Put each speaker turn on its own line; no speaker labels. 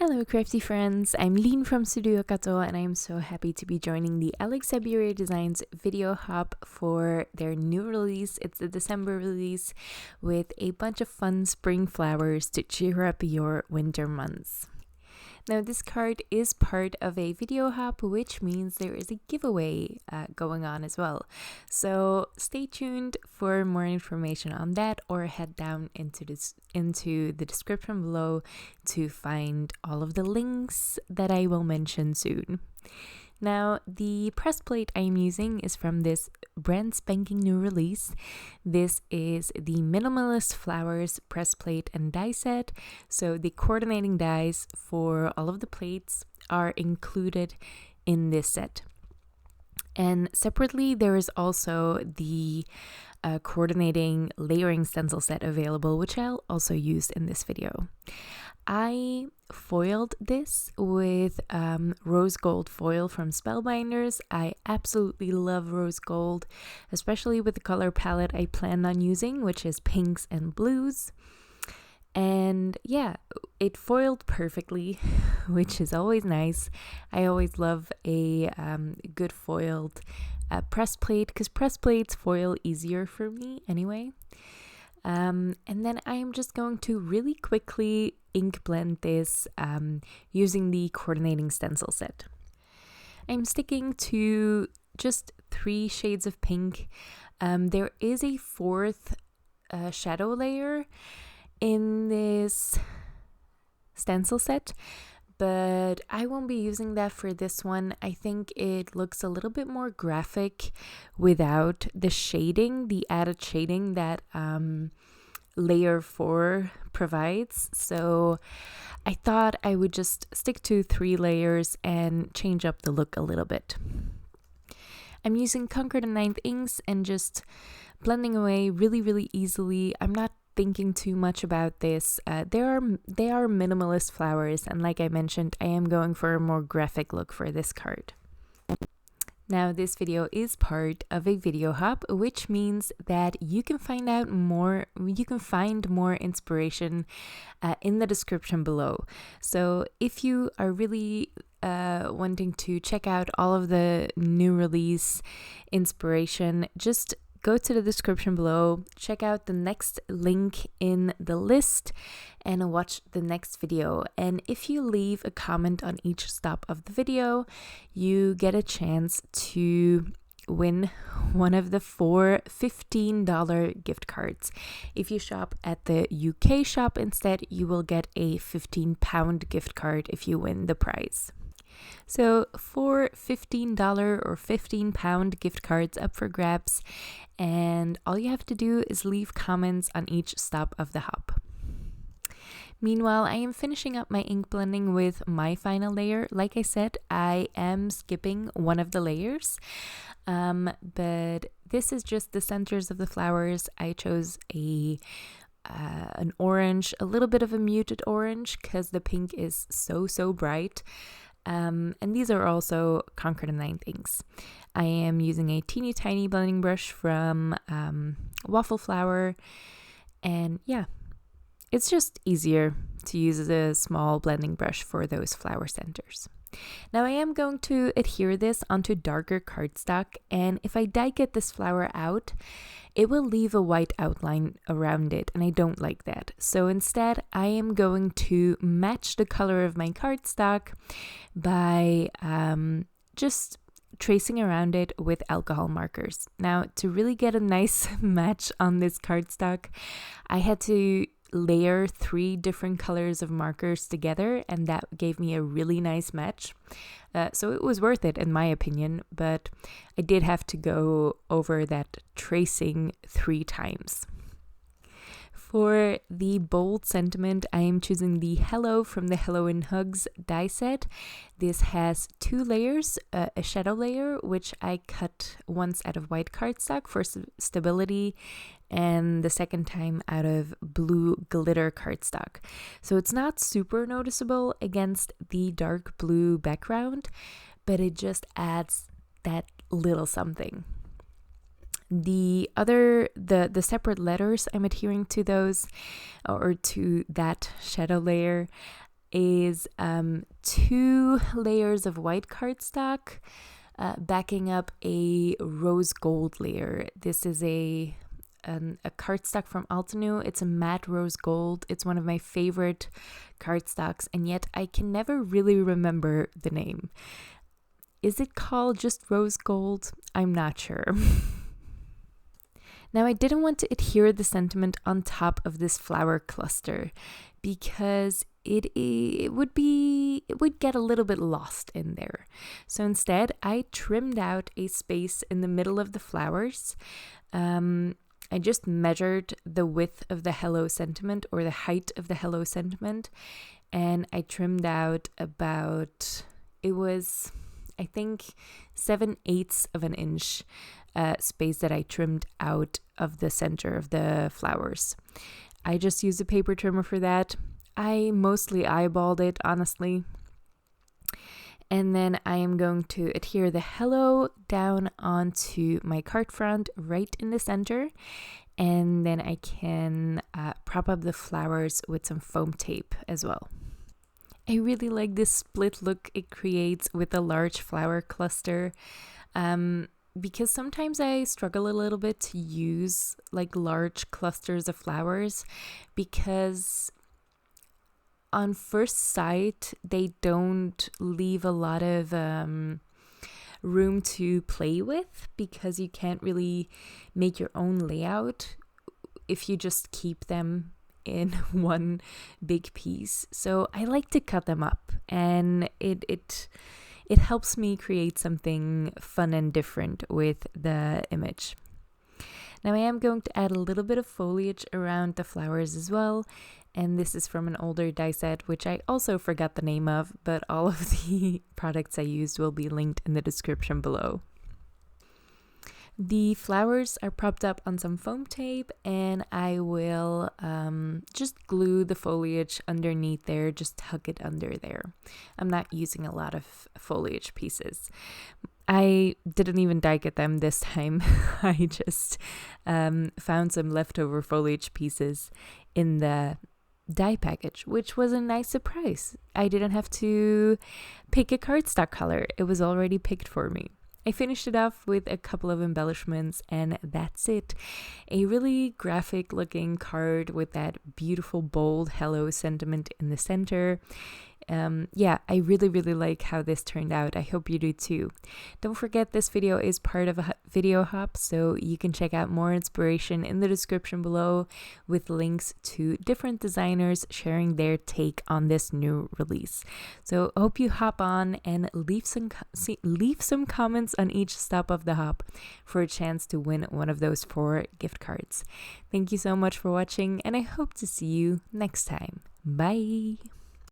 Hello crafty friends, I'm Lean from Studio Kato and I am so happy to be joining the Syberia Designs video hub for their new release. It's the December release with a bunch of fun spring flowers to cheer up your winter months. Now this card is part of a video hub, which means there is a giveaway going on as well. So stay tuned for more information on that, or head down into the description below to find all of the links that I will mention soon. Now, the press plate I am using is from this brand spanking new release. This is the Minimalist Flowers press plate and die set. So the coordinating dies for all of the plates are included in this set. And separately, there is also the coordinating layering stencil set available, which I'll also use in this video. I foiled this with rose gold foil from Spellbinders. I absolutely love rose gold, especially with the color palette I plan on using, which is pinks and blues. And yeah, it foiled perfectly, which is always nice. I always love a good foiled press plate, because press plates foil easier for me anyway. And then I am just going to really quickly ink blend this using the coordinating stencil set. I'm sticking to just 3 shades of pink. There is a 4th shadow layer in this stencil set, but I won't be using that for this one. I think it looks a little bit more graphic without the shading, the added shading that layer 4 provides. So I thought I would just stick to 3 layers and change up the look a little bit. I'm using Concord and 9th inks and just blending away really easily. I'm not thinking too much about this. They are minimalist flowers, and like I mentioned, I am going for a more graphic look for this card. Now this video is part of a video hub, which means that you can find more inspiration in the description below. So if you are really wanting to check out all of the new release inspiration, just go to the description below, check out the next link in the list, and watch the next video. And if you leave a comment on each stop of the video, you get a chance to win one of the 4 $15 gift cards. If you shop at the UK shop instead, you will get a £15 gift card if you win the prize. So 4 $15 or £15 gift cards up for grabs, and all you have to do is leave comments on each stop of the hub. Meanwhile, I am finishing up my ink blending with my final layer. Like I said, I am skipping one of the layers, but this is just the centers of the flowers. I chose an orange, a little bit of a muted orange, because the pink is so bright. And these are also Concord and 9th inks. I am using a teeny tiny blending brush from Waffle Flower, and yeah, it's just easier to use a small blending brush for those flower centers. Now I am going to adhere this onto darker cardstock, and if I die cut this flower out, it will leave a white outline around it, and I don't like that. So instead, I am going to match the color of my cardstock by just tracing around it with alcohol markers. Now, to really get a nice match on this cardstock, I had to layer 3 different colors of markers together, and that gave me a really nice match. So it was worth it in my opinion, but I did have to go over that tracing 3 times. For the bold sentiment, I am choosing the Hello from the Hello in Hugs die set. This has 2 layers, a shadow layer, which I cut once out of white cardstock for stability, and the second time out of blue glitter cardstock. So it's not super noticeable against the dark blue background, but it just adds that little something. The separate letters I'm adhering to those, or to that shadow layer, is 2 layers of white cardstock backing up a rose gold layer. This is a cardstock from Altenew. It's a matte rose gold. It's one of my favorite cardstocks, and yet I can never really remember the name. Is it called just rose gold? I'm not sure. Now, I didn't want to adhere the sentiment on top of this flower cluster because it would get a little bit lost in there. So instead, I trimmed out a space in the middle of the flowers. I just measured the width of the hello sentiment, or the height of the hello sentiment, and I trimmed out about, it was, I think, 7/8 of an inch space that I trimmed out of the center of the flowers. I just used a paper trimmer for that. I mostly eyeballed it, honestly. And then I am going to adhere the hello down onto my card front right in the center. And then I can prop up the flowers with some foam tape as well. I really like this split look it creates with a large flower cluster. Because sometimes I struggle a little bit to use like large clusters of flowers, because on first sight they don't leave a lot of room to play with, because you can't really make your own layout if you just keep them in one big piece. So I like to cut them up, and it helps me create something fun and different with the image. Now I am going to add a little bit of foliage around the flowers as well, and this is from an older die set, which I also forgot the name of, but all of the products I used will be linked in the description below. The flowers are propped up on some foam tape, and I will just glue the foliage underneath there, just tuck it under there. I'm not using a lot of foliage pieces. I didn't even die cut them this time. I just found some leftover foliage pieces in the die package, which was a nice surprise. I didn't have to pick a cardstock color. It was already picked for me. I finished it off with a couple of embellishments, and that's it. A really graphic looking card with that beautiful bold hello sentiment in the center. Yeah, I really like how this turned out. I hope you do too. Don't forget, this video is part of a video hop, so you can check out more inspiration in the description below with links to different designers sharing their take on this new release. So I hope you hop on and leave some comments on each stop of the hop for a chance to win one of those 4 gift cards. Thank you so much for watching, and I hope to see you next time. Bye!